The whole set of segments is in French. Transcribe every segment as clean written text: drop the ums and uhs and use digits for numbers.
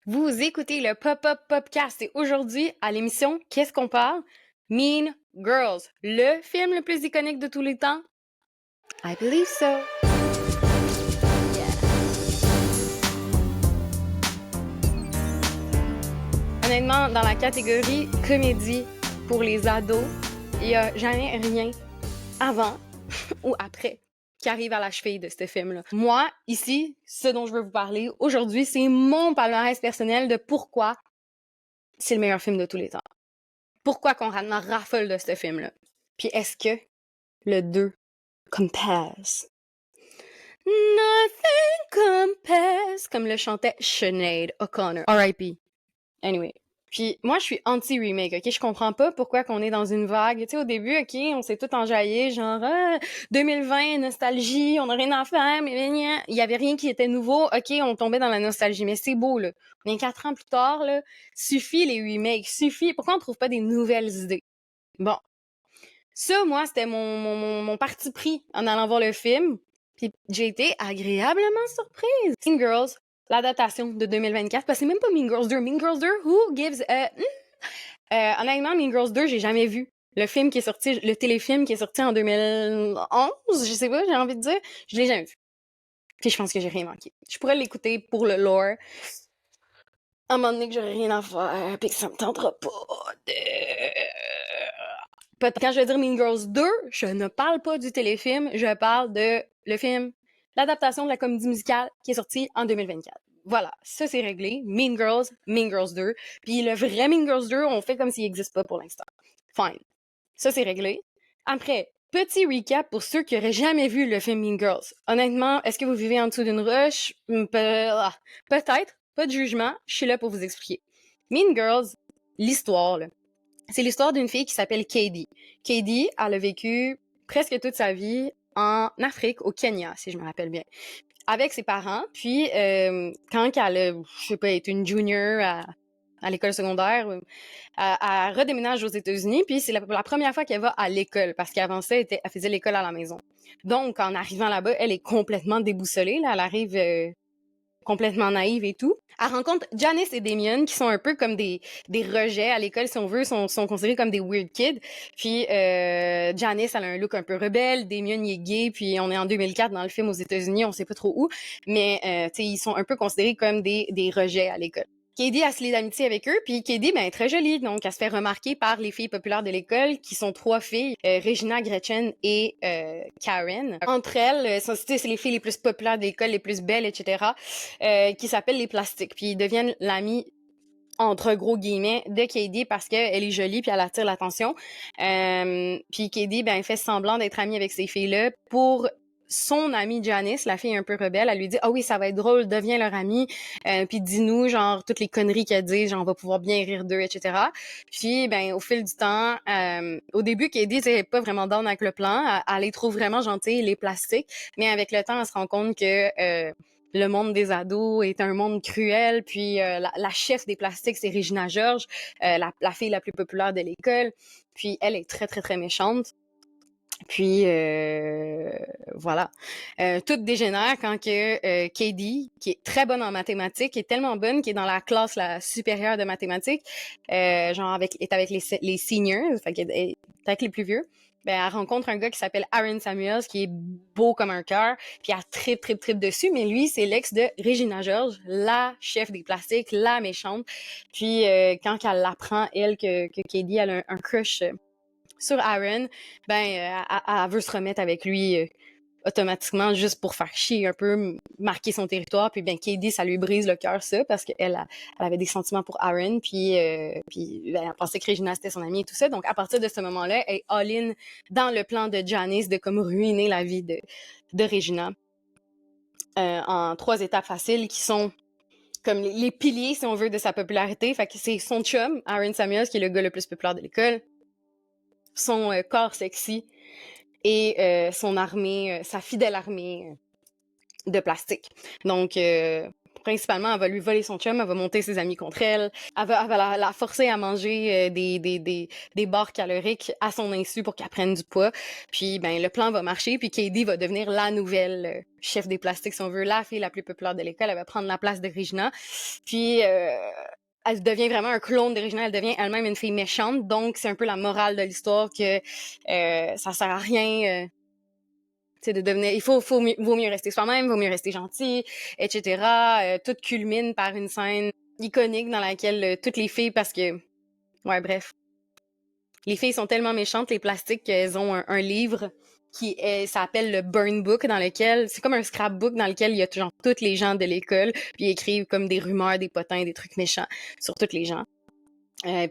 Vous écoutez le Pop-Up Popcast et aujourd'hui, à l'émission, qu'est-ce qu'on parle? Mean Girls, le film le plus iconique de tous les temps? I believe so. Honnêtement, dans la catégorie comédie pour les ados, il n'y a jamais rien avant ou après qui arrive à la cheville de ce film-là. Moi, ici, ce dont je veux vous parler aujourd'hui, c'est mon palmarès personnel de pourquoi c'est le meilleur film de tous les temps. Pourquoi qu'on en raffole de ce film-là. Puis est-ce que le 2 compares? Nothing compares, comme le chantait Sinead O'Connor. R.I.P. Anyway. Puis moi, je suis anti-remake, ok? Je comprends pas pourquoi qu'on est dans une vague. Tu sais, au début, ok, on s'est tout enjaillé, genre 2020, nostalgie, on a rien à faire, mais il y avait rien qui était nouveau. Ok, on tombait dans la nostalgie, mais c'est beau, là. On est 4 ans plus tard, là. Suffit les remakes, suffit. Pourquoi on trouve pas des nouvelles idées? Bon. Ça, moi, c'était mon parti pris en allant voir le film. Puis j'ai été agréablement surprise. Mean Girls, l'adaptation de 2024, parce que c'est même pas Mean Girls 2. Mean Girls 2, who gives a... honnêtement, Mean Girls 2, j'ai jamais vu. Le film qui est sorti, le téléfilm qui est sorti en 2011, je sais pas, j'ai envie de dire, je l'ai jamais vu. Puis je pense que j'ai rien manqué. Je pourrais l'écouter pour le lore. À un moment donné que j'aurais rien à faire, puis que ça me tentera pas de... Quand je vais dire Mean Girls 2, je ne parle pas du téléfilm, je parle de le film, l'adaptation de la comédie musicale qui est sortie en 2024. Voilà, ça c'est réglé. Mean Girls 2. Puis le vrai Mean Girls 2, on fait comme s'il n'existe pas pour l'instant. Fine. Ça c'est réglé. Après, petit recap pour ceux qui auraient jamais vu le film Mean Girls. Honnêtement, est-ce que vous vivez en dessous d'une roche? Peut-être, pas de jugement, je suis là pour vous expliquer. Mean Girls, l'histoire, là, c'est l'histoire d'une fille qui s'appelle Katie. Katie, elle a vécu presque toute sa vie en Afrique, au Kenya, si je me rappelle bien, avec ses parents. Puis, quand elle a, je sais pas, été une junior à l'école secondaire, elle redéménage aux États-Unis. Puis, c'est la première fois qu'elle va à l'école, parce qu'avant ça, elle faisait l'école à la maison. Donc, en arrivant là-bas, elle est complètement déboussolée. Là, elle arrive complètement naïve et tout. Elle rencontre Janice et Damien, qui sont un peu comme des rejets à l'école, si on veut, sont considérés comme des weird kids. Puis Janice, elle a un look un peu rebelle, Damien, il est gay, puis on est en 2004 dans le film aux États-Unis, on sait pas trop où, mais tu sais, ils sont un peu considérés comme des rejets à l'école. Katie, elle se lie d'amitié avec eux, puis Katie, ben, elle est très jolie, donc elle se fait remarquer par les filles populaires de l'école, qui sont 3 filles, Regina, Gretchen et Karen. Entre elles, c'est les filles les plus populaires de l'école, les plus belles, etc., qui s'appellent les plastiques, puis ils deviennent l'amie entre gros guillemets de Katie parce qu'elle est jolie puis elle attire l'attention. Puis Katie, ben, elle fait semblant d'être amie avec ces filles-là pour son amie Janice, la fille un peu rebelle. Elle lui dit « Ah oui, ça va être drôle, deviens leur amie, puis dis-nous, genre, toutes les conneries qu'elle dit, genre, on va pouvoir bien rire d'eux, etc. » Puis, ben, au fil du temps, au début, Katie, c'est pas vraiment down avec le plan. Elle les trouve vraiment gentilles, les plastiques, mais avec le temps, elle se rend compte que le monde des ados est un monde cruel, puis la chef des plastiques, c'est Regina George, la fille la plus populaire de l'école, puis elle est très, très, très méchante. Puis voilà. Tout dégénère quand que Katie, qui est très bonne en mathématiques, est tellement bonne qu'elle est dans la classe la supérieure de mathématiques, genre est avec les seniors, fait qu'elle est avec les plus vieux. Ben, elle rencontre un gars qui s'appelle Aaron Samuels, qui est beau comme un cœur, puis elle tripe dessus, mais lui, c'est l'ex de Regina George, la chef des plastiques, la méchante. Puis quand elle apprend, elle, que Katie elle a un crush sur Aaron, ben, elle veut se remettre avec lui automatiquement juste pour faire chier un peu, marquer son territoire. Puis bien, Katie, ça lui brise le cœur, ça, parce qu'elle elle avait des sentiments pour Aaron, puis ben, elle pensait que Regina, c'était son amie et tout ça. Donc, à partir de ce moment-là, elle est all-in dans le plan de Janice de comme ruiner la vie de Regina en 3 étapes faciles qui sont comme les piliers, si on veut, de sa popularité. Fait que c'est son chum, Aaron Samuels, qui est le gars le plus populaire de l'école, son corps sexy et son armée, sa fidèle armée de plastique. Donc, Principalement, elle va lui voler son chum, elle va monter ses amis contre elle, elle va la forcer à manger des barres caloriques à son insu pour qu'elle prenne du poids. Puis, ben, le plan va marcher, puis Katie va devenir la nouvelle chef des plastiques, si on veut, la fille la plus populaire de l'école. Elle va prendre la place de Regina. Puis, elle devient vraiment un clone de Regina, elle devient elle-même une fille méchante. Donc, c'est un peu la morale de l'histoire que ça sert à rien... de devenir, vaut mieux rester soi-même, vaut mieux rester gentil, etc. Tout culmine par une scène iconique dans laquelle toutes les filles, parce que, ouais, bref, les filles sont tellement méchantes, les plastiques, qu'elles ont un livre qui s'appelle le Burn Book, dans lequel, c'est comme un scrapbook dans lequel il y a toujours toutes les gens de l'école, puis ils écrivent comme des rumeurs, des potins, des trucs méchants sur toutes les gens.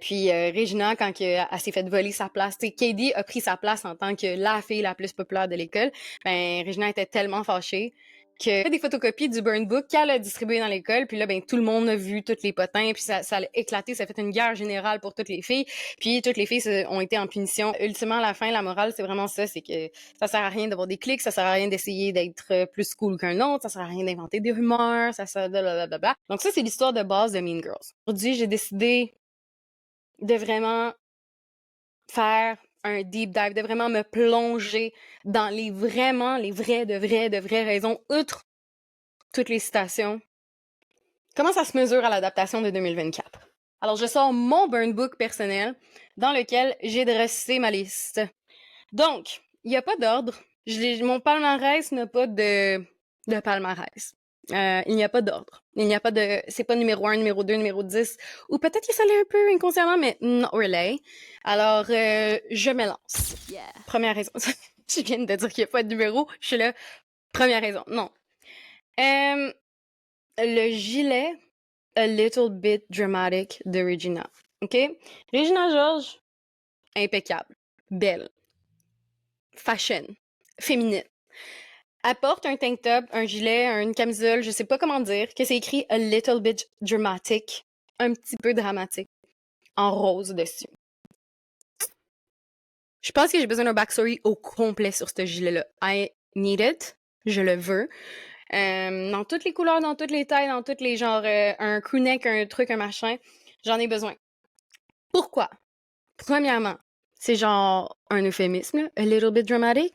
Puis Regina, quand elle s'est fait voler sa place, Katie a pris sa place en tant que la fille la plus populaire de l'école. Ben Regina était tellement fâchée qu'elle a fait des photocopies du burn book qu'elle a distribué dans l'école. Puis là, ben tout le monde a vu tous les potins, puis ça a éclaté, ça a fait une guerre générale pour toutes les filles. Puis toutes les filles ont été en punition. Ultimement, à la fin, la morale, c'est vraiment ça, c'est que ça sert à rien d'avoir des clics, ça sert à rien d'essayer d'être plus cool qu'un autre, ça sert à rien d'inventer des rumeurs, ça sert de blablabla. Donc ça, c'est l'histoire de base de Mean Girls. Aujourd'hui, j'ai décidé de vraiment faire un deep dive, de vraiment me plonger dans les vraies raisons, outre toutes les citations. Comment ça se mesure à l'adaptation de 2024? Alors, je sors mon burn book personnel dans lequel j'ai dressé ma liste. Donc, il n'y a pas d'ordre. Mon palmarès n'a pas de palmarès. Il n'y a pas d'ordre. Il n'y a pas de... C'est pas numéro 1, numéro 2, numéro 10. Ou peut-être que ça l'est un peu inconsciemment, mais not really. Alors, je me lance. Yeah. Première raison. Je viens de dire qu'il n'y a pas de numéro. Je suis là. Première raison. Non. Le gilet A Little Bit Dramatic de Regina. OK? Regina George, impeccable. Belle. Fashion. Féminine. Elle porte un tank top, un gilet, une camisole, je sais pas comment dire, que c'est écrit A Little Bit Dramatic, un petit peu dramatique, en rose dessus. Je pense que j'ai besoin d'un backstory au complet sur ce gilet-là. I need it. Je le veux. Dans toutes les couleurs, dans toutes les tailles, dans tous les genres, un crewneck, un truc, un machin, j'en ai besoin. Pourquoi? Premièrement, c'est genre un euphémisme, là, a little bit dramatic.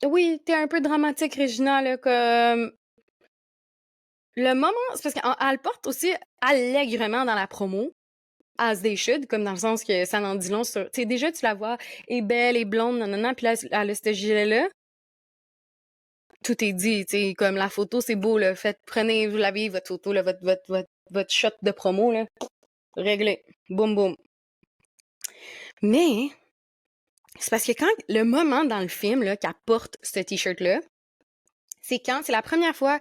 Oui, t'es un peu dramatique, Regina, là, comme... Le moment, c'est parce qu'elle porte aussi allègrement dans la promo, as they should, comme dans le sens que ça n'en dit long sur... Tu sais, déjà, tu la vois, est belle, est blonde, nanana, puis là, elle a ce gilet-là. Tout est dit, tu sais, comme la photo, c'est beau, là. Prenez, vous l'avez, votre photo, là, votre shot de promo, là. Réglé. Boum, boum. Mais, c'est parce que quand le moment dans le film, là, qu'elle porte ce t-shirt-là, c'est la première fois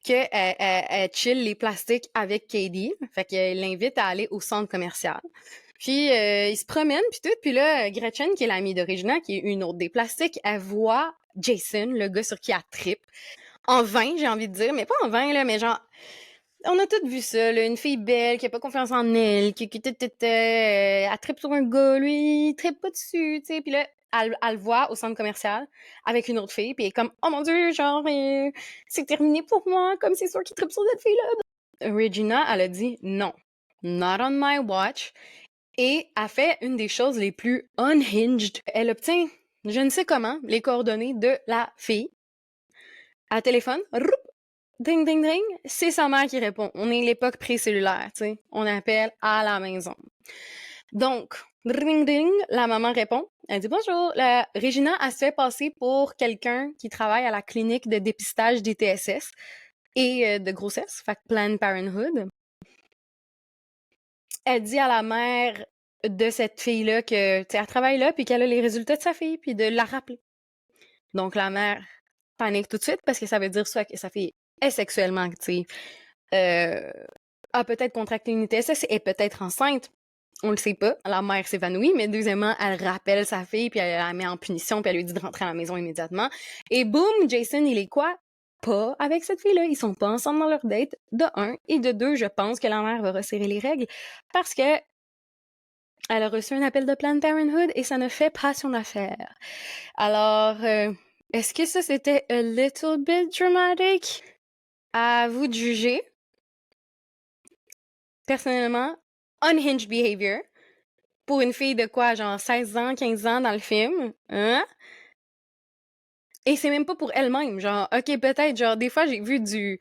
qu'elle elle chill les plastiques avec Katie. Fait qu'elle l'invite à aller au centre commercial. Puis, ils se promènent, puis tout. Puis là, Gretchen, qui est l'amie de Regina, qui est une autre des plastiques, elle voit Jason, le gars sur qui elle trippe. En vain, j'ai envie de dire. Mais pas en vain, là, mais genre... On a toutes vu ça, là, une fille belle, qui a pas confiance en elle, qui elle trippe sur un gars, lui, il trippe pas dessus, tu sais. Puis là, elle le voit au centre commercial avec une autre fille, puis elle est comme, oh mon dieu, genre, c'est terminé pour moi, comme c'est sûr qu'il trippe sur cette fille-là. Regina, elle a dit non, not on my watch, et a fait une des choses les plus unhinged. Elle obtient, je ne sais comment, les coordonnées de la fille. À téléphone, ding, ding, ding, c'est sa mère qui répond. On est l'époque pré-cellulaire, tu sais. On appelle à la maison. Donc, ding, ding, la maman répond. Elle dit bonjour. Regina, elle se fait passer pour quelqu'un qui travaille à la clinique de dépistage des TSS et de grossesse, fait Planned Parenthood. Elle dit à la mère de cette fille-là que, tu sais, elle travaille là, puis qu'elle a les résultats de sa fille, puis de la rappeler. Donc, la mère panique tout de suite parce que ça veut dire soit que sa fille est sexuellement active, a peut-être contracté une ITSS, est peut-être enceinte. On le sait pas. La mère s'évanouit, mais deuxièmement, elle rappelle sa fille, puis elle la met en punition, puis elle lui dit de rentrer à la maison immédiatement. Et boum, Jason, il est quoi? Pas avec cette fille-là. Ils sont pas ensemble dans leur date, de un. Et de deux, je pense que la mère va resserrer les règles parce que elle a reçu un appel de Planned Parenthood et ça ne fait pas son affaire. Alors, est-ce que ça, c'était a little bit dramatic? À vous de juger. personnellement, unhinged behavior. Pour une fille de quoi, genre 16 ans, 15 ans dans le film, hein? Et c'est même pas pour elle-même, genre, ok, peut-être, genre, des fois, j'ai vu de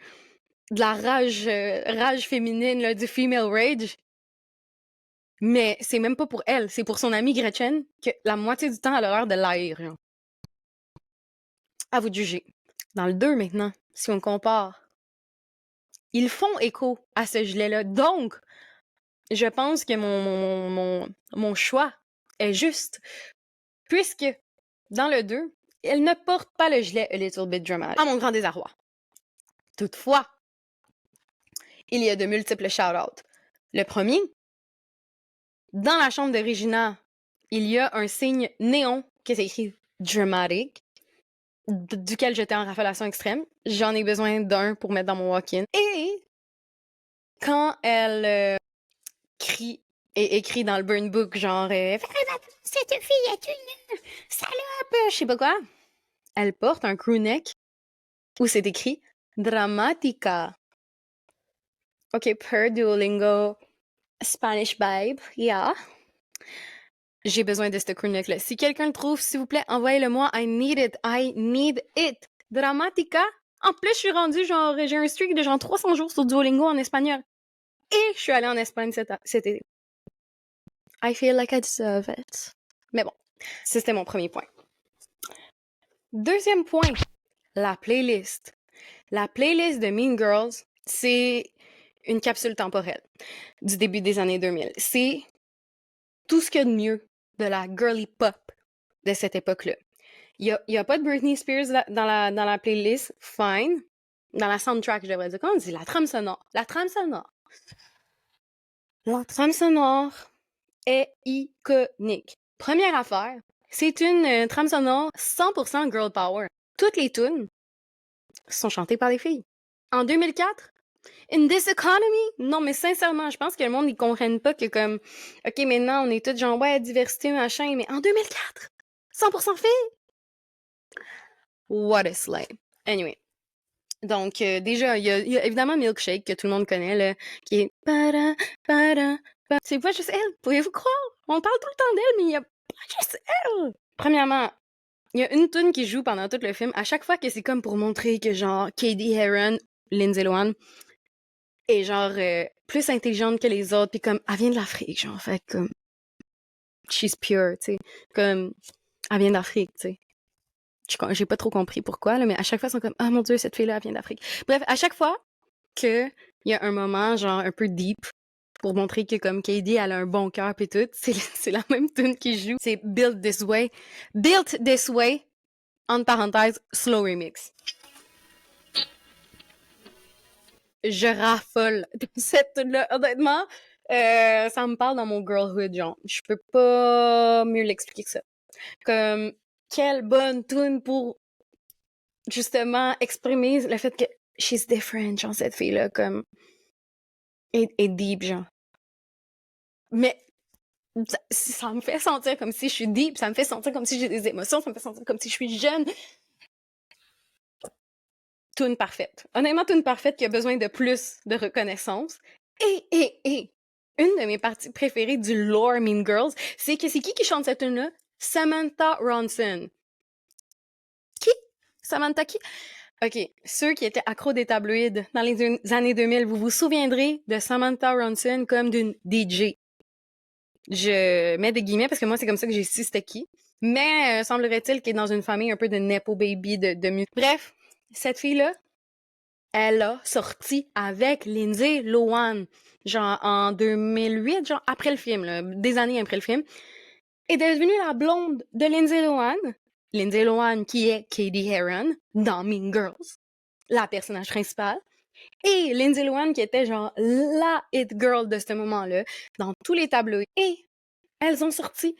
la rage féminine, là, du female rage, mais c'est même pas pour elle, c'est pour son amie Gretchen, que la moitié du temps, elle a l'air de l'haïr, genre. À vous de juger. Dans le 2, maintenant, si on compare, ils font écho à ce gilet-là, donc, je pense que mon choix est juste, puisque, dans le 2, elle ne porte pas le gilet A Little Bit Dramatic, à mon grand désarroi. Toutefois, il y a de multiples shout-outs. Le premier, dans la chambre de Regina, il y a un signe néon qui est écrit Dramatic, duquel j'étais en raffolation extrême. J'en ai besoin d'un pour mettre dans mon walk-in. Et quand elle crie et écrit dans le burn book, genre cette fille est une salope, je sais pas quoi, elle porte un crewneck où c'est écrit Dramatica. Ok, per Duolingo Spanish Vibe, yeah. J'ai besoin de ce crewneck-là. Si quelqu'un le trouve, s'il vous plaît, envoyez-le-moi. I need it. I need it. Dramatica. En plus, je suis rendue, genre, j'ai un streak de genre 300 jours sur Duolingo en espagnol. Et je suis allée en Espagne cet été. I feel like I deserve it. Mais bon, c'était mon premier point. Deuxième point, la playlist. La playlist de Mean Girls, c'est une capsule temporelle du début des années 2000. C'est tout ce qu'il y a de mieux de la girly pop de cette époque-là. Il y a pas de Britney Spears dans la playlist, fine. Dans la soundtrack, je devrais dire. Comment on dit? La trame sonore. La trame sonore. La trame sonore est iconique. Première affaire, c'est une trame sonore 100% girl power. Toutes les tunes sont chantées par les filles. En 2004, in this economy, non, mais sincèrement, je pense que le monde, ils comprennent pas que comme, ok, maintenant, on est tous genre, ouais, diversité, machin, mais en 2004, 100% filles. What a slay. Anyway. Donc, déjà, il y a évidemment Milkshake, que tout le monde connaît, là, qui est... C'est pas juste elle, pouvez-vous croire? On parle tout le temps d'elle, mais il y a pas juste elle! Premièrement, il y a une tune qui joue pendant tout le film, à chaque fois que c'est comme pour montrer que, genre, Katie Heron, Lindsay Lohan, est, genre, plus intelligente que les autres, puis comme, elle vient de l'Afrique, genre, fait comme... She's pure, tu sais. Comme, elle vient d'Afrique, tu sais. J'ai pas trop compris pourquoi, là, mais à chaque fois, ils sont comme « Ah mon Dieu, cette fille-là, elle vient d'Afrique. » Bref, à chaque fois qu'il y a un moment, genre, un peu deep, pour montrer que, comme, Katie, elle a un bon cœur pis tout, c'est la même tune qui joue. C'est Built This Way. Built This Way, entre parenthèses, slow remix. Je raffole de cette tune-là. Honnêtement, ça me parle dans mon girlhood, genre. Je peux pas mieux l'expliquer que ça. Comme, quelle bonne tune pour justement exprimer le fait que she's different, genre cette fille-là, comme est deep, genre. Mais ça me fait sentir comme si je suis deep, ça me fait sentir comme si j'ai des émotions, ça me fait sentir comme si je suis jeune. Tune parfaite. Honnêtement, tune parfaite qui a besoin de plus de reconnaissance. Et une de mes parties préférées du lore Mean Girls, c'est que c'est qui chante cette tune-là? Samantha Ronson. Qui? Samantha qui? OK, ceux qui étaient accros des tabloïds dans les années 2000, vous vous souviendrez de Samantha Ronson comme d'une DJ. Je mets des guillemets parce que moi, c'est comme ça que j'ai su c'était qui. Mais semblerait-il qu'elle est dans une famille un peu de nepo baby, de musique. Bref, cette fille-là, elle a sorti avec Lindsay Lohan, genre en 2008, genre après le film, là, des années après le film. Est devenue la blonde de Lindsay Lohan. Lindsay Lohan qui est Katie Heron dans Mean Girls, la personnage principale. Et Lindsay Lohan qui était genre la hit girl de ce moment-là dans tous les tableaux. Et elles ont sorti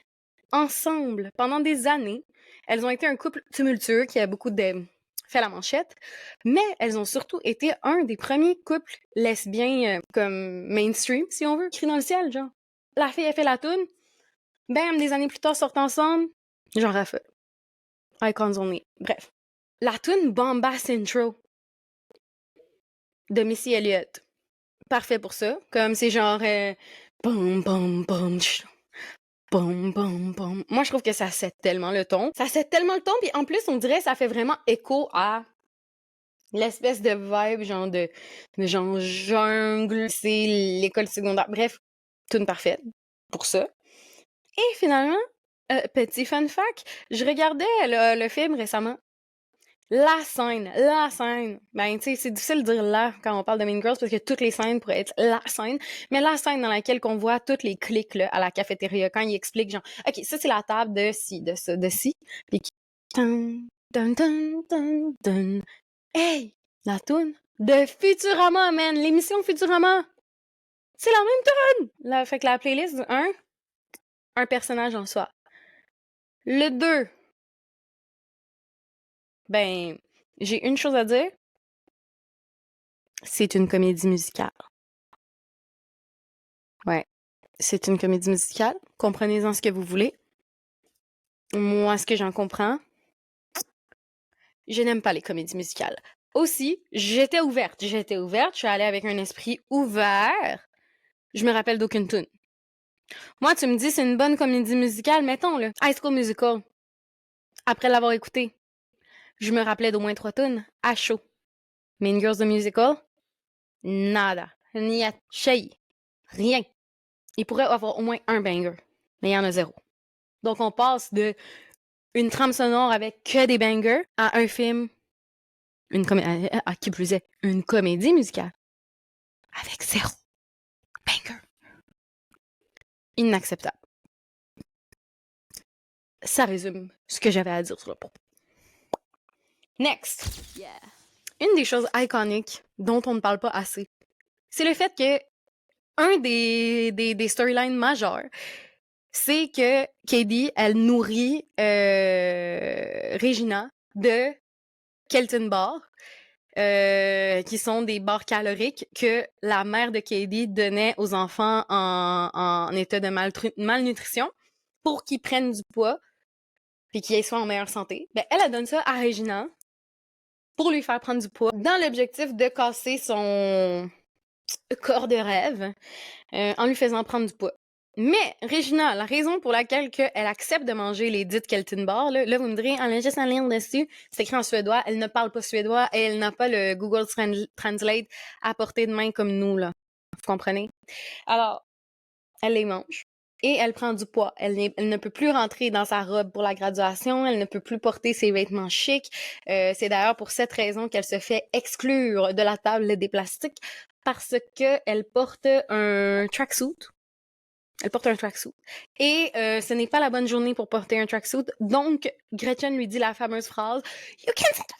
ensemble pendant des années. Elles ont été un couple tumultueux qui a beaucoup fait la manchette, mais elles ont surtout été un des premiers couples lesbiens comme mainstream, si on veut, cri dans le ciel, genre. La fille a fait la toune, bam, des années plus tard, sortent ensemble, j'en raffole. Icons only. Bref. La toune Bombast Intro de Missy Elliott. parfait pour ça. Comme c'est genre bum bum bum tch, bum bum bum. Moi je trouve que ça set tellement le ton. Ça set tellement le ton puis en plus on dirait que ça fait vraiment écho à l'espèce de vibe genre de genre jungle, c'est l'école secondaire. Bref, tune parfaite pour ça. Et finalement, petit fun fact, je regardais le film récemment. La scène. Ben, tu sais, c'est difficile de dire là quand on parle de Mean Girls parce que toutes les scènes pourraient être la scène. Mais la scène dans laquelle qu'on voit toutes les clics là, à la cafétéria quand ils expliquent genre, OK, ça c'est la table de ci, de ça, de ci. Puis qui... Dun, dun, dun, dun, dun. Hey! La toune de Futurama, man! L'émission Futurama! C'est la même toune! Fait que la playlist, un personnage en soi. Le 2, ben, j'ai une chose à dire. C'est une comédie musicale. Ouais, c'est une comédie musicale. Comprenez-en ce que vous voulez. Moi, ce que j'en comprends, je n'aime pas les comédies musicales. Aussi, j'étais ouverte. Je suis allée avec un esprit ouvert. Je me rappelle d'aucune tune. Moi, tu me dis c'est une bonne comédie musicale, mettons-le. High School Musical. Après l'avoir écouté, je me rappelais d'au moins 3 tunes à chaud. Mean Girls the Musical, nada. Niet. Shay. Rien. Il pourrait avoir au moins un banger, mais il y en a 0. Donc on passe de une trame sonore avec que des bangers à un film, à qui plus est, une comédie musicale avec 0 banger. Inacceptable. Ça résume ce que j'avais à dire sur le propos. Next. Yeah. Une des choses iconiques dont on ne parle pas assez, c'est le fait que un des storylines majeures, c'est que Katie, elle nourrit Regina de Kelton Bar, qui sont des barres caloriques que la mère de Katie donnait aux enfants en état de malnutrition pour qu'ils prennent du poids puis qu'ils soient en meilleure santé. Ben, elle donne ça à Regina pour lui faire prendre du poids dans l'objectif de casser son corps de rêve en lui faisant prendre du poids. Mais Regina, la raison pour laquelle elle accepte de manger les dites Kelton Bar, là vous me direz, elle a juste un lire dessus, c'est écrit en suédois, elle ne parle pas suédois et elle n'a pas le Google Translate à portée de main comme nous, là. Vous comprenez? Alors, elle les mange. Et elle prend du poids. Elle ne peut plus rentrer dans sa robe pour la graduation. Elle ne peut plus porter ses vêtements chics. C'est d'ailleurs pour cette raison qu'elle se fait exclure de la table des plastiques parce qu'elle porte un tracksuit. Elle porte un tracksuit. Et ce n'est pas la bonne journée pour porter un tracksuit. Donc, Gretchen lui dit la fameuse phrase « You can't say that !»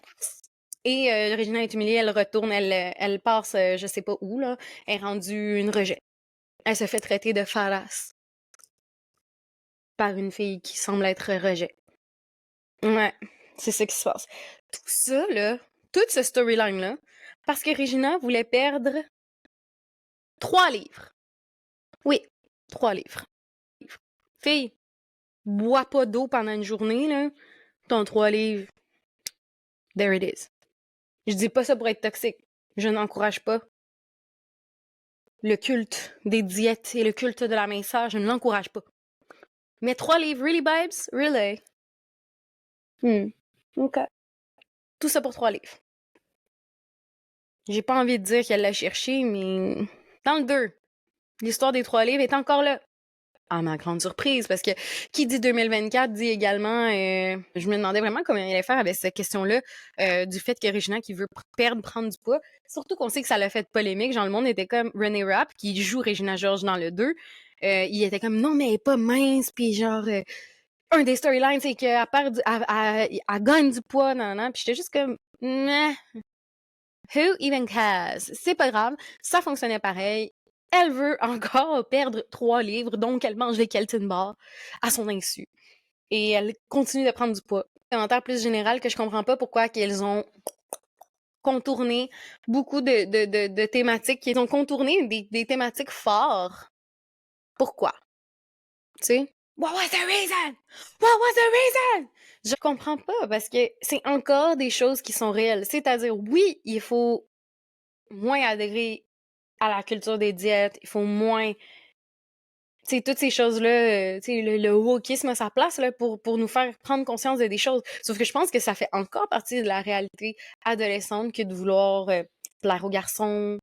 Et Regina est humiliée, elle retourne, elle passe je sais pas où, là. Elle est rendue une rejet. Elle se fait traiter de fadasse par une fille qui semble être rejet. Ouais, c'est ça qui se passe. Tout ça, là, toute ce storyline-là, parce que Regina voulait perdre 3 livres. Oui, 3 livres. Fille, bois pas d'eau pendant une journée, là. Ton 3 livres. There it is. Je dis pas ça pour être toxique. Je n'encourage pas le culte des diètes et le culte de la minceur. Je ne l'encourage pas. Mais 3 livres, really, babes? Really? OK. Tout ça pour 3 livres. J'ai pas envie de dire qu'elle l'a cherché, mais dans le 2, l'histoire des 3 livres est encore là. À ma grande surprise, parce que qui dit 2024 dit également, je me demandais vraiment comment il allait faire avec cette question-là, du fait que Regina qui veut prendre du poids. Surtout qu'on sait que ça l'a fait polémique. Genre, le monde était comme René Rapp, qui joue Regina George dans le 2. Il était comme, non, mais elle est pas mince, puis genre, un des storylines, c'est qu'elle perd, elle gagne du poids, nan. Puis j'étais juste comme, meh. Who even cares? C'est pas grave, ça fonctionnait pareil. Elle veut encore perdre 3 livres, donc elle mange les Kelton Bar à son insu. Et elle continue de prendre du poids. Commentaire plus général que je comprends pas pourquoi qu'ils ont contourné beaucoup de thématiques, qu'ils ont contourné des thématiques fortes. Pourquoi? Tu sais? What was the reason? What was the reason? Je comprends pas parce que c'est encore des choses qui sont réelles. C'est-à-dire, oui, il faut moins adhérer à la culture des diètes, il faut moins, tu sais, toutes ces choses-là, tu sais, le wokisme a sa place là, pour nous faire prendre conscience de des choses. Sauf que je pense que ça fait encore partie de la réalité adolescente que de vouloir plaire aux garçons,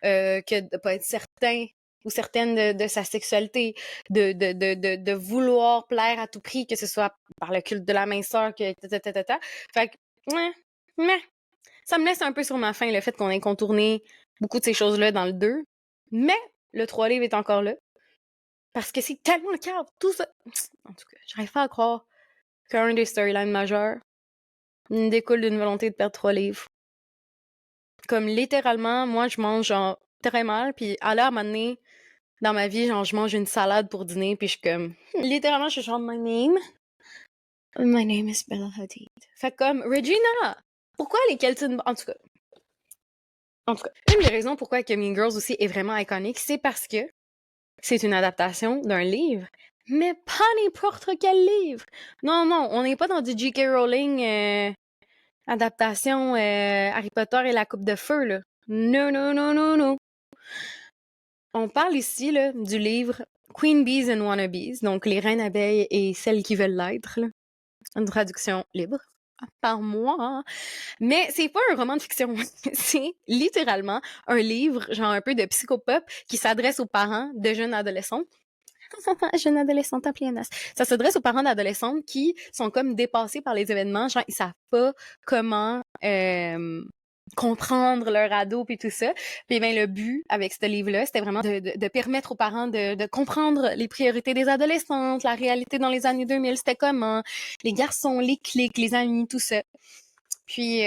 que de pas être certain ou certaine de sa sexualité, de vouloir plaire à tout prix, que ce soit par le culte de la minceur, que ta. Fait que, ouais, mais ça me laisse un peu sur ma faim le fait qu'on ait contourné beaucoup de ces choses-là dans le 2. Mais le 3 livre est encore là. Parce que c'est tellement le cadre, tout ça. En tout cas, j'arrive pas à croire qu'un des storylines majeurs découle d'une volonté de perdre 3 livres. Comme littéralement, moi, je mange genre très mal, puis à l'heure donné, dans ma vie, genre, je mange une salade pour dîner, puis je suis comme... Littéralement, je suis genre, My name is Bella Hadid. Fait comme, Regina! Pourquoi les Kelton... En tout cas, une des raisons pourquoi que Mean Girls aussi est vraiment iconique, c'est parce que c'est une adaptation d'un livre, mais pas n'importe quel livre. Non, on n'est pas dans du J.K. Rowling adaptation Harry Potter et la Coupe de Feu, là. Non. On parle ici là, du livre Queen Bees and Wannabes, donc les reines abeilles et celles qui veulent l'être. Là. Une traduction libre par moi. Mais c'est pas un roman de fiction. C'est littéralement un livre, genre un peu de psychopop, qui s'adresse aux parents de jeunes adolescents. Jeune adolescente en plein as. Ça s'adresse aux parents d'adolescentes qui sont comme dépassés par les événements, genre ils savent pas comment comprendre leur ado puis tout ça. Puis ben le but avec ce livre-là, c'était vraiment de permettre aux parents de comprendre les priorités des adolescentes, la réalité dans les années 2000, c'était comment, les garçons, les cliques, les amis, tout ça. Puis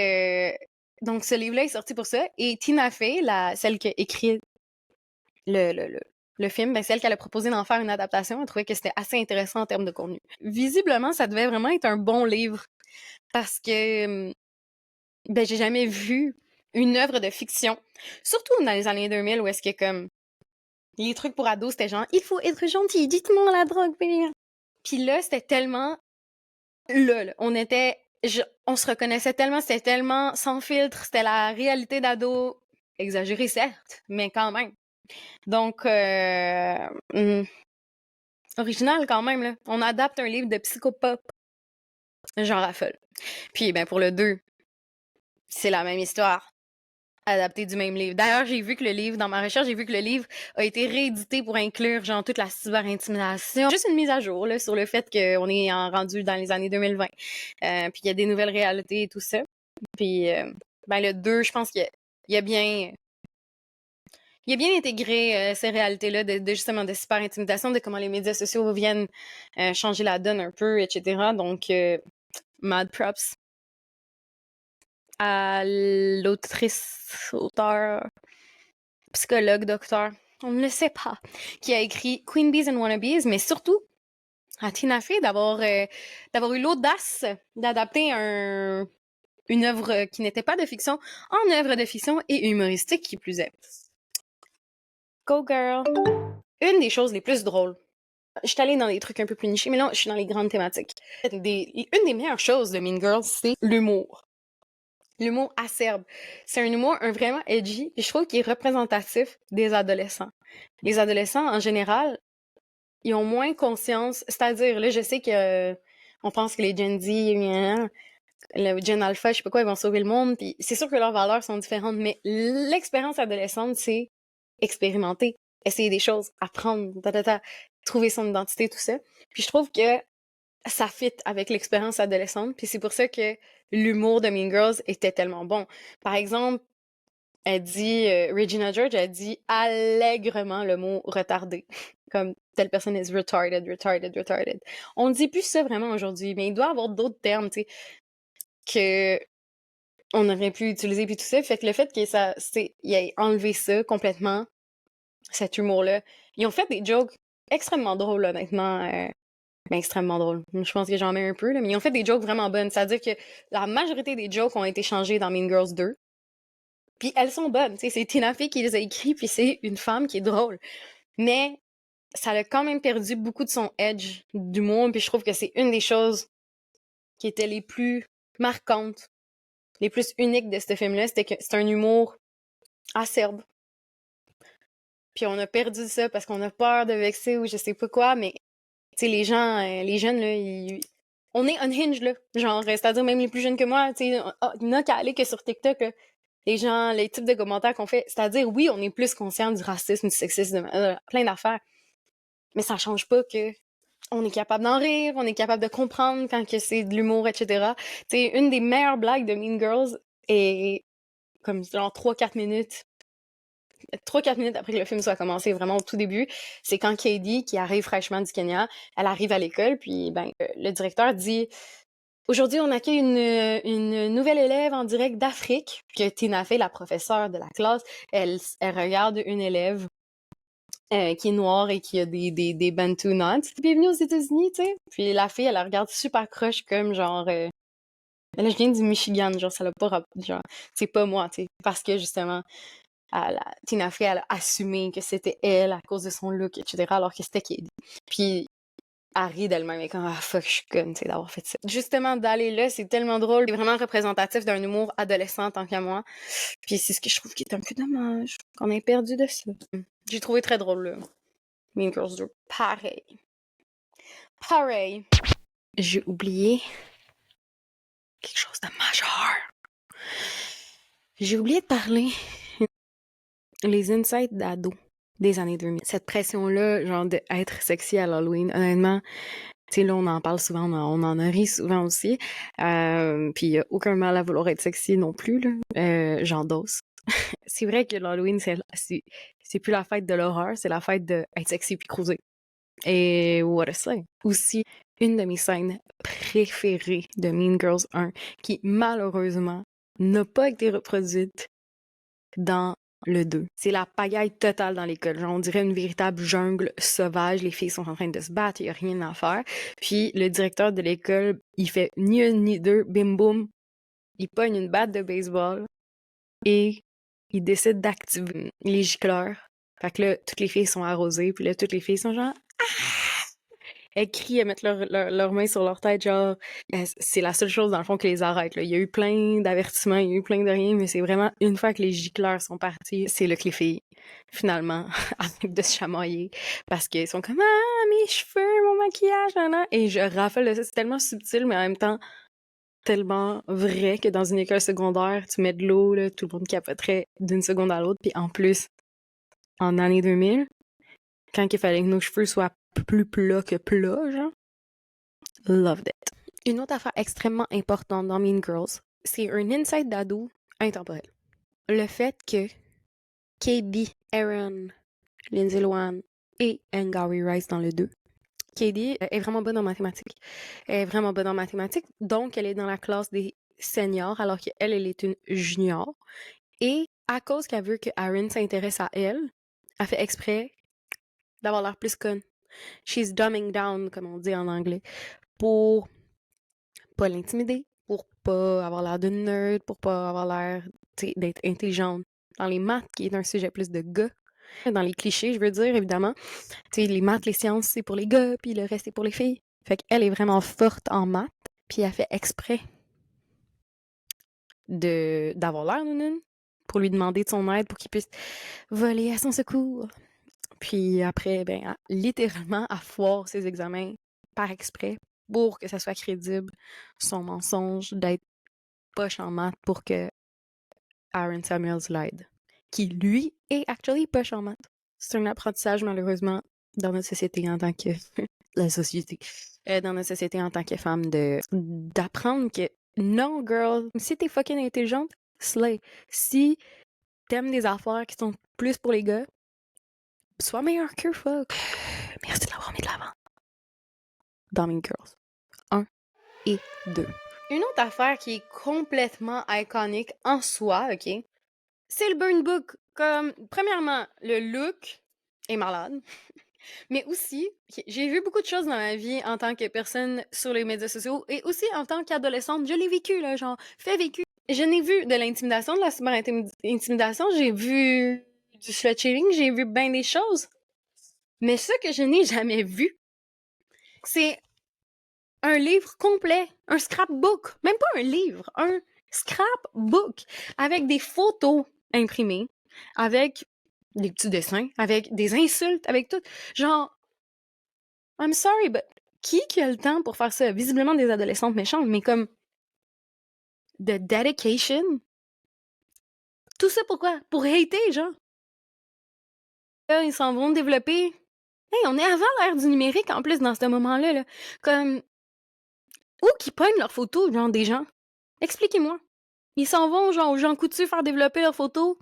donc ce livre-là est sorti pour ça. Et Tina Fey, celle qui a écrit le film, ben, c'est elle qui a proposé d'en faire une adaptation. Elle trouvait que c'était assez intéressant en termes de contenu. Visiblement, ça devait vraiment être un bon livre parce que ben, j'ai jamais vu une œuvre de fiction, surtout dans les années 2000 où est-ce que comme les trucs pour ados, c'était genre il faut être gentil, dites-moi la drogue, bien. Puis là, c'était tellement là. On se reconnaissait tellement, c'était tellement sans filtre, c'était la réalité d'ado, exagérée certes, mais quand même. Donc, original quand même, là. On adapte un livre de psychopop. J'en raffole. Puis, ben, pour le 2, c'est la même histoire. Adapté du même livre. D'ailleurs, dans ma recherche, j'ai vu que le livre a été réédité pour inclure, genre, toute la cyber-intimidation. Juste une mise à jour, là, sur le fait qu'on est rendu dans les années 2020. Puis il y a des nouvelles réalités et tout ça. Puis, ben, le 2, je pense qu'il y a bien... Il a bien intégré ces réalités-là de justement de cyber-intimidation, de comment les médias sociaux viennent changer la donne un peu, etc. Donc, mad props à l'autrice, auteur, psychologue, docteur, on ne le sait pas, qui a écrit Queen Bees and Wannabes, mais surtout à Tina Fey d'avoir eu l'audace d'adapter une œuvre qui n'était pas de fiction en œuvre de fiction et humoristique qui plus est. Go girl! Une des choses les plus drôles. Je suis allée dans des trucs un peu plus nichés, mais là, je suis dans les grandes thématiques. Une des meilleures choses de Mean Girls, c'est l'humour. L'humour acerbe. C'est un humour vraiment edgy, et je trouve qu'il est représentatif des adolescents. Les adolescents, en général, ils ont moins conscience, c'est-à-dire, là, je sais que on pense que les Gen Z, le Gen Alpha, je sais pas quoi, ils vont sauver le monde, puis c'est sûr que leurs valeurs sont différentes, mais l'expérience adolescente, c'est expérimenter, essayer des choses, apprendre, trouver son identité, tout ça. Puis je trouve que ça fit avec l'expérience adolescente, puis c'est pour ça que l'humour de Mean Girls était tellement bon. Par exemple, elle dit, Regina George a dit allègrement le mot retardé. Comme telle personne is retarded. On ne dit plus ça vraiment aujourd'hui, mais il doit y avoir d'autres termes, tu sais, que on aurait pu utiliser puis tout ça. Fait que le fait qu'il ait enlevé ça complètement, cet humour-là, ils ont fait des jokes extrêmement drôles, honnêtement. Ben, extrêmement drôles. Je pense que j'en mets un peu, là, mais ils ont fait des jokes vraiment bonnes. C'est-à-dire que la majorité des jokes ont été changés dans Mean Girls 2. Puis elles sont bonnes. C'est Tina Fey qui les a écrits, puis c'est une femme qui est drôle. Mais ça a quand même perdu beaucoup de son edge d'humour, puis je trouve que c'est une des choses qui étaient les plus marquantes, les plus uniques de ce film-là, c'était que c'est un humour acerbe. puis on a perdu ça parce qu'on a peur de vexer ou je sais pas quoi, mais tu sais, les gens, les jeunes, là, on est unhinged, là. Genre, c'est-à-dire même les plus jeunes que moi, tu sais, il n'y a qu'à aller que sur TikTok, là. Les gens, les types de commentaires qu'on fait, c'est-à-dire, oui, on est plus conscient du racisme, du sexisme, plein d'affaires, mais ça change pas que on est capable d'en rire, on est capable de comprendre quand que c'est de l'humour, etc. Tu sais, une des meilleures blagues de Mean Girls est comme genre 3-4 minutes après que le film soit commencé, vraiment au tout début, c'est quand Katie, qui arrive fraîchement du Kenya, elle arrive à l'école, puis ben, le directeur dit « Aujourd'hui, on accueille une nouvelle élève en direct d'Afrique. » Puis Tina Fey, la professeure de la classe, elle regarde une élève qui est noire et qui a des Bantu knots. Bienvenue aux États-Unis, tu sais. Puis la fille, elle la regarde super croche comme genre... là, je viens du Michigan, genre, ça l'a pas... Genre, c'est pas moi, tu sais. Parce que, justement, Tina Fey, elle a assumé que c'était elle à cause de son look, etc., alors que c'était Katie. Puis elle rit d'elle-même et comme ah fuck, je suis conne, tu sais, d'avoir fait ça. Justement, d'aller là, c'est tellement drôle, c'est vraiment représentatif d'un humour adolescent tant qu'à moi. Puis c'est ce que je trouve qui est un peu dommage, qu'on ait perdu de ça. J'ai trouvé très drôle, là. Mean Girls 2, pareil. Pareil. J'ai oublié quelque chose de majeur. J'ai oublié de parler les insights d'ado des années 2000. Cette pression-là, genre d'être sexy à l'Halloween, honnêtement, tu sais, là, on en parle souvent, on en a ri souvent aussi. Puis il y a aucun mal à vouloir être sexy non plus, là. J'endosse. C'est vrai que l'Halloween, c'est plus la fête de l'horreur, c'est la fête d'être sexy puis cruiser. Et what a say. Aussi, une de mes scènes préférées de Mean Girls 1, qui malheureusement n'a pas été reproduite dans le 2. C'est la pagaille totale dans l'école. Genre, on dirait une véritable jungle sauvage. Les filles sont en train de se battre, il n'y a rien à faire. Puis le directeur de l'école, il fait ni une ni deux, bim boum. Il pogne une batte de baseball et il décide d'activer les gicleurs. Fait que là, toutes les filles sont arrosées, puis là, toutes les filles sont genre... Elles crient, elles mettent leurs mains sur leur tête, genre, c'est la seule chose dans le fond qui les arrête, là. Il y a eu plein d'avertissements, il y a eu plein de rien, mais c'est vraiment une fois que les gicleurs sont partis, c'est là que les filles, finalement, arrêtent de se chamailler, parce qu'elles sont comme, ah, mes cheveux, mon maquillage, nan. Et je raffole de ça, c'est tellement subtil, mais en même temps, tellement vrai que dans une école secondaire, tu mets de l'eau, là, tout le monde capoterait d'une seconde à l'autre, puis en plus, en année 2000, quand il fallait que nos cheveux soient plus plats que plats, genre, loved it. Une autre affaire extrêmement importante dans Mean Girls, c'est un insight d'ado intemporel. Le fait que Katie, Aaron, Lindsay Lohan et Angourie Rice dans le 2. Katie est vraiment bonne en mathématiques. Elle est vraiment bonne en mathématiques, donc elle est dans la classe des seniors alors qu'elle, elle est une junior. Et à cause qu'elle veut que Aaron s'intéresse à elle fait exprès d'avoir l'air plus conne. She's dumbing down, comme on dit en anglais, pour pas l'intimider, pour pas avoir l'air d'une nerd, pour pas avoir l'air d'être intelligente. Dans les maths, qui est un sujet plus de gars, dans les clichés, je veux dire, évidemment, tu sais, les maths, les sciences, c'est pour les gars, puis le reste, c'est pour les filles. Fait qu'elle est vraiment forte en maths, puis elle fait exprès d'avoir l'air d'une pour lui demander de son aide pour qu'il puisse voler à son secours. Puis après, ben, littéralement, à foire ses examens par exprès pour que ça soit crédible, son mensonge d'être poche en maths pour que Aaron Samuels l'aide. Qui, lui, est actually poche en maths. C'est un apprentissage, malheureusement, dans notre société en tant que... la société. Dans notre société en tant que femme, d'apprendre que non, girl, si t'es fucking intelligente, slay. Si t'aimes des affaires qui sont plus pour les gars, sois meilleur que fuck. Merci de l'avoir mis de l'avant. Dans Mean Girls 1 et 2. Une autre affaire qui est complètement iconique en soi, ok, c'est le burn book. Comme, premièrement, le look est malade. Mais aussi, j'ai vu beaucoup de choses dans ma vie en tant que personne sur les médias sociaux et aussi en tant qu'adolescente. Je l'ai vécu, là, genre, fait vécu. Je n'ai vu de l'intimidation, de la cyber-intimidation, j'ai vu du slut-shaming, j'ai vu bien des choses. Mais ce que je n'ai jamais vu, c'est un livre complet, un scrapbook, même pas un livre, un scrapbook avec des photos imprimées, avec des petits dessins, avec des insultes, avec tout. Genre, I'm sorry, but qui a le temps pour faire ça? Visiblement des adolescentes méchantes, mais comme de dedication. Tout ça pourquoi? Pour hater, genre. Là, ils s'en vont développer. Hey, on est avant l'ère du numérique en plus dans ce moment-là. Là. Comme. Où qu'ils pognent leurs photos, genre des gens? Expliquez-moi. Ils s'en vont, genre, aux gens coutus faire développer leurs photos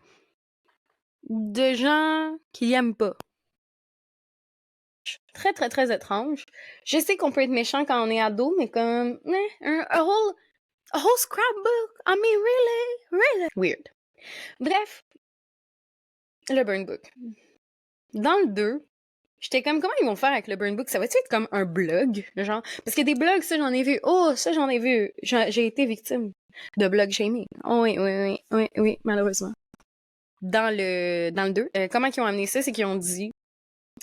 de gens qu'ils aiment pas. Très, très, très étrange. Je sais qu'on peut être méchant quand on est ado, mais comme. A whole scrapbook. I mean, really? Weird. Bref. Le burn book. Dans le 2, j'étais comme, comment ils vont faire avec le burn book? Ça va-tu être comme un blog, genre? Parce que des blogs, ça, j'en ai vu. Oh, ça, j'en ai vu. J'ai été victime de blog shaming. Oh, oui, malheureusement. Dans le 2, comment ils ont amené ça? C'est qu'ils ont dit,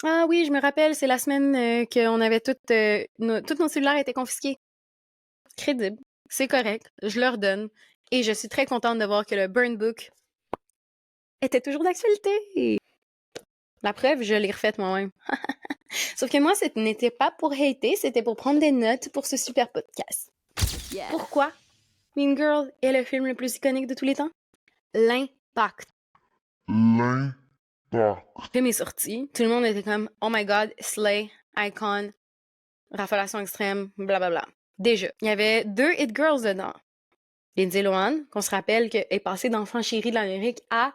ah oui, je me rappelle, c'est la semaine qu'on avait tous nos cellulaires étaient confisqués. Crédible. C'est correct. Je leur donne. Et je suis très contente de voir que le burn book était toujours d'actualité. La preuve, je l'ai refaite moi-même. Sauf que moi, ce n'était pas pour hater, c'était pour prendre des notes pour ce super podcast. Yeah. Pourquoi Mean Girl est le film le plus iconique de tous les temps? L'impact. Le film est sorti, tout le monde était comme « Oh my God, Slay, Icon, raffolation extrême, blablabla. » Déjà, il y avait 2 It Girls dedans. Lindsay Lohan, qu'on se rappelle est passée d'enfant chéri de l'Amérique à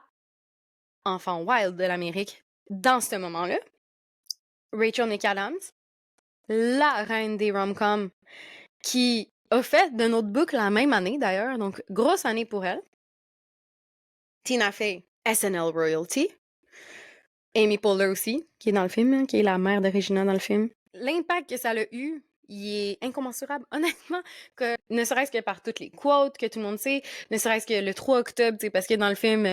enfant wild de l'Amérique dans ce moment-là. Rachel McAdams, la reine des rom-coms, qui a fait The Notebook la même année d'ailleurs, donc grosse année pour elle. Tina Fey, SNL Royalty. Amy Poehler aussi, qui est dans le film, qui est la mère de Regina dans le film. L'impact que ça a eu, il est incommensurable, honnêtement, que ne serait-ce que par toutes les quotes que tout le monde sait, ne serait-ce que le 3 octobre, parce que dans le film,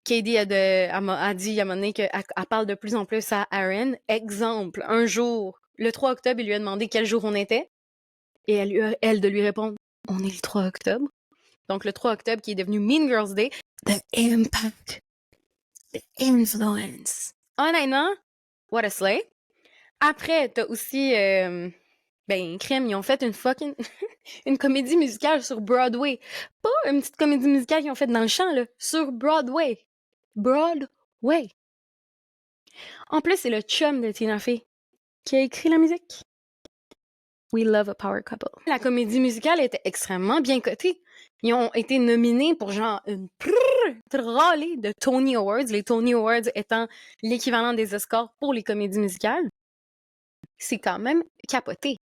Katie a dit à un moment donné qu'elle parle de plus en plus à Aaron. Exemple, un jour, le 3 octobre, il lui a demandé quel jour on était, et elle de lui répondre « On est le 3 octobre ». Donc le 3 octobre qui est devenu Mean Girls Day. The impact. The influence. Honnêtement, what a slay. Après, t'as aussi... crème, ils ont fait une fucking... une comédie musicale sur Broadway. Pas une petite comédie musicale qu'ils ont faite dans le champ, là. Sur Broadway. Broadway. En plus, c'est le chum de Tina Fey qui a écrit la musique. We love a power couple. La comédie musicale était extrêmement bien cotée. Ils ont été nominés pour genre une trolley de Tony Awards, les Tony Awards étant l'équivalent des Oscars pour les comédies musicales. C'est quand même capoté.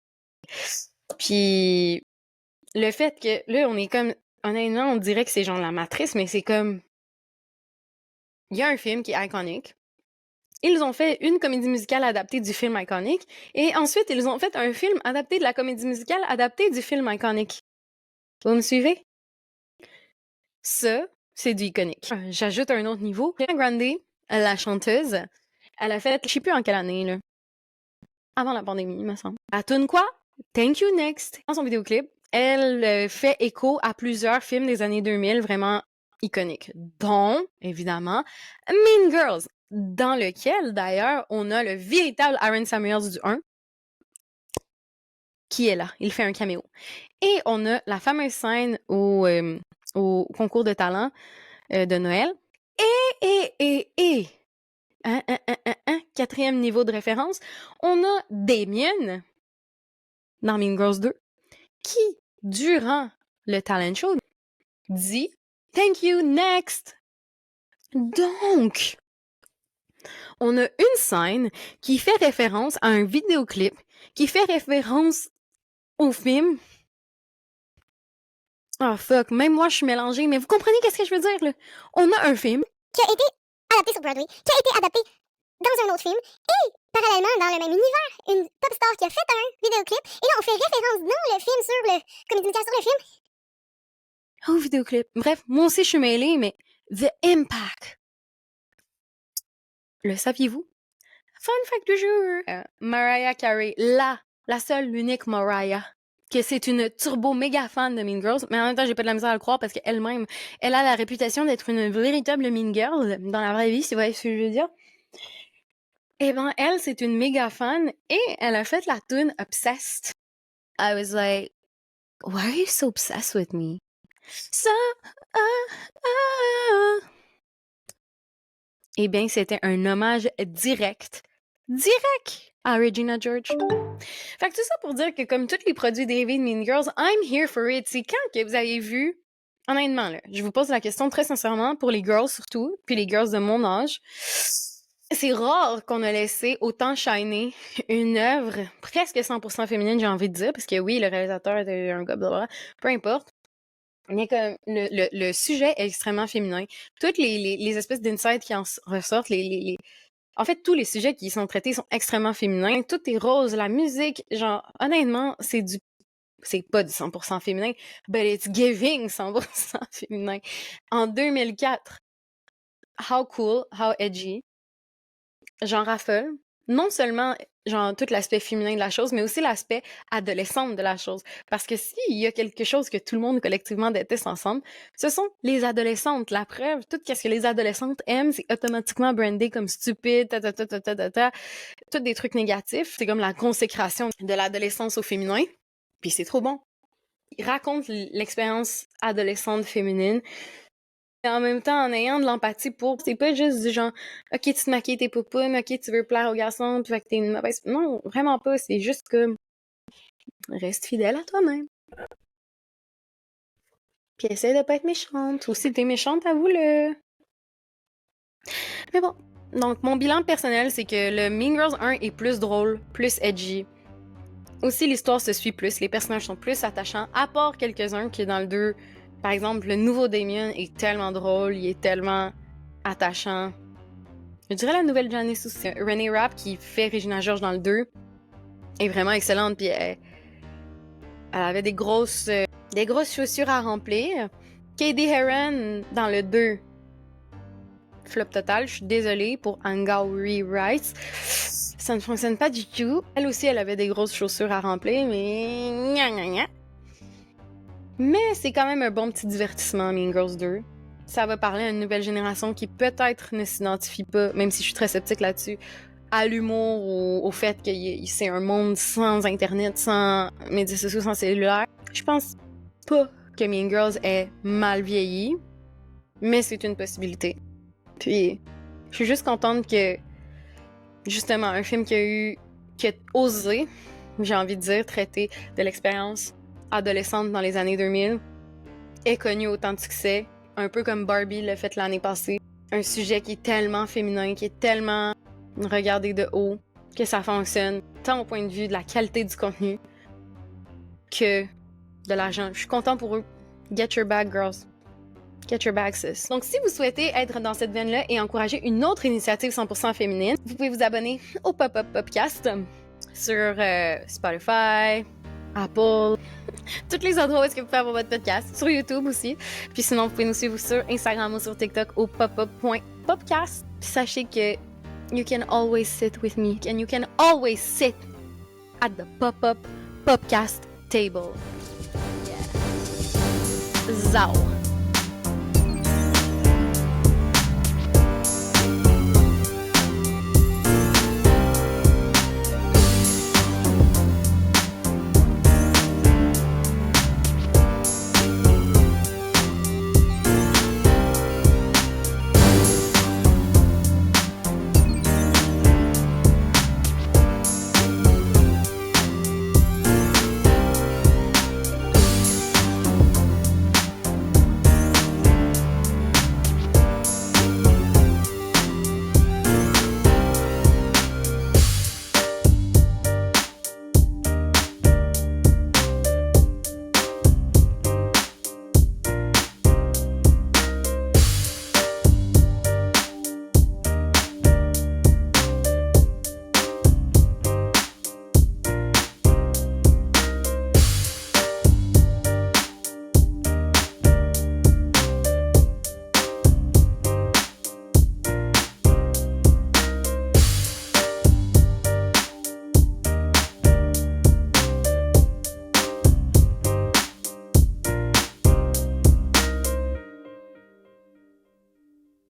Puis le fait que là, on est comme, honnêtement, on dirait que c'est genre la matrice, mais c'est comme, il y a un film qui est iconique. Ils ont fait une comédie musicale adaptée du film iconique, et ensuite ils ont fait un film adapté de la comédie musicale adaptée du film iconique. Vous me suivez? Ça, c'est du iconique. J'ajoute un autre niveau. Ariana Grande, la chanteuse, elle a fait, je sais plus en quelle année, là. Avant la pandémie, il me semble. La tune quoi? Thank You Next. Dans son vidéoclip, elle fait écho à plusieurs films des années 2000 vraiment iconiques, dont, évidemment, Mean Girls, dans lequel, d'ailleurs, on a le véritable Aaron Samuels du 1, qui est là. Il fait un caméo. Et on a la fameuse scène au concours de talent de Noël. Et, quatrième niveau de référence, on a Damien dans Mean Girls 2 qui, durant le talent show, dit « Thank you, next ». Donc, on a une scène qui fait référence à un vidéoclip, qui fait référence au film. Oh fuck, même moi je suis mélangée, mais vous comprenez qu'est-ce que je veux dire là? On a un film qui a été adapté sur Broadway, qui a été adapté dans un autre film, et parallèlement dans le même univers, une pop star qui a fait un vidéoclip, et là on fait référence dans le film sur le comédie musicale sur le film. au vidéoclip. Bref, moi aussi je suis mêlée, mais The Impact. Le saviez-vous? Fun fact du jour. Mariah Carey, la seule, l'unique Mariah, que c'est une turbo méga fan de Mean Girls, mais en même temps, j'ai pas de la misère à le croire parce qu'elle-même, elle a la réputation d'être une véritable Mean Girl dans la vraie vie, si vous voyez ce que je veux dire. Eh ben, elle, c'est une méga fan et elle a fait la tune Obsessed. I was like, why are you so obsessed with me? So, Eh bien, c'était un hommage direct à Regina George. Fait que tout ça pour dire que comme tous les produits dérivés de Mean Girls, I'm here for it. C'est quand que vous avez vu, honnêtement, là, je vous pose la question très sincèrement, pour les girls surtout, puis les girls de mon âge, c'est rare qu'on a laissé autant shiner une œuvre presque 100% féminine, j'ai envie de dire, parce que oui, le réalisateur était un gars, blablabla, peu importe. Mais comme le sujet est extrêmement féminin. Toutes les espèces d'insights qui en ressortent, en fait, tous les sujets qui sont traités sont extrêmement féminins. Tout est rose, la musique, genre, honnêtement, c'est pas du 100% féminin, but it's giving 100% féminin. En 2004, how cool, how edgy, j'en raffole. Non seulement, genre, tout l'aspect féminin de la chose, mais aussi l'aspect adolescente de la chose. Parce que s'il y a quelque chose que tout le monde collectivement déteste ensemble, ce sont les adolescentes. La preuve, tout ce que les adolescentes aiment, c'est automatiquement brandé comme stupide, tout des trucs négatifs. C'est comme la consécration de l'adolescence au féminin. Puis c'est trop bon. Il raconte l'expérience adolescente féminine. Et en même temps, en ayant de l'empathie pour... C'est pas juste du genre, OK, tu te maquilles tes poupounes, OK, tu veux plaire aux garçons, puis fait que t'es une mauvaise... Non, vraiment pas. C'est juste que... Reste fidèle à toi-même. Puis essaie de pas être méchante. Ou si t'es méchante, avoue-le. Mais bon. Donc, mon bilan personnel, c'est que le Mean Girls 1 est plus drôle, plus edgy. Aussi, l'histoire se suit plus. Les personnages sont plus attachants, à part quelques-uns qui, dans le 2... Par exemple, le nouveau Damien est tellement drôle, il est tellement attachant. Je dirais la nouvelle Janice aussi. Renee Rapp, qui fait Regina George dans le 2, est vraiment excellente. Puis elle avait des grosses chaussures à remplir. Katie Heron, dans le 2, flop total. Je suis désolée pour Angauri Rice. Ça ne fonctionne pas du tout. Elle aussi, elle avait des grosses chaussures à remplir, mais... Mais c'est quand même un bon petit divertissement, Mean Girls 2. Ça va parler à une nouvelle génération qui peut-être ne s'identifie pas, même si je suis très sceptique là-dessus, à l'humour ou au fait que c'est un monde sans Internet, sans médias sociaux, sans cellulaire. Je pense pas que Mean Girls est mal vieilli, mais c'est une possibilité. Puis, je suis juste contente que, justement, un film qui a osé, j'ai envie de dire, traiter de l'expérience adolescente dans les années 2000, ait connu autant de succès, un peu comme Barbie l'a fait l'année passée. Un sujet qui est tellement féminin, qui est tellement regardé de haut, que ça fonctionne, tant au point de vue de la qualité du contenu que de l'argent. Je suis contente pour eux. Get your bag, girls. Get your bag, sis. Donc, si vous souhaitez être dans cette veine-là et encourager une autre initiative 100% féminine, vous pouvez vous abonner au Pop-Up Podcast sur Spotify, Apple, tous les endroits où est-ce que vous pouvez avoir votre podcast, sur YouTube aussi. Puis sinon, vous pouvez nous suivre sur Instagram ou sur TikTok au popup.popcast. Puis sachez que you can always sit with me and you can always sit at the Pop-Up Popcast table. Yeah. Zao.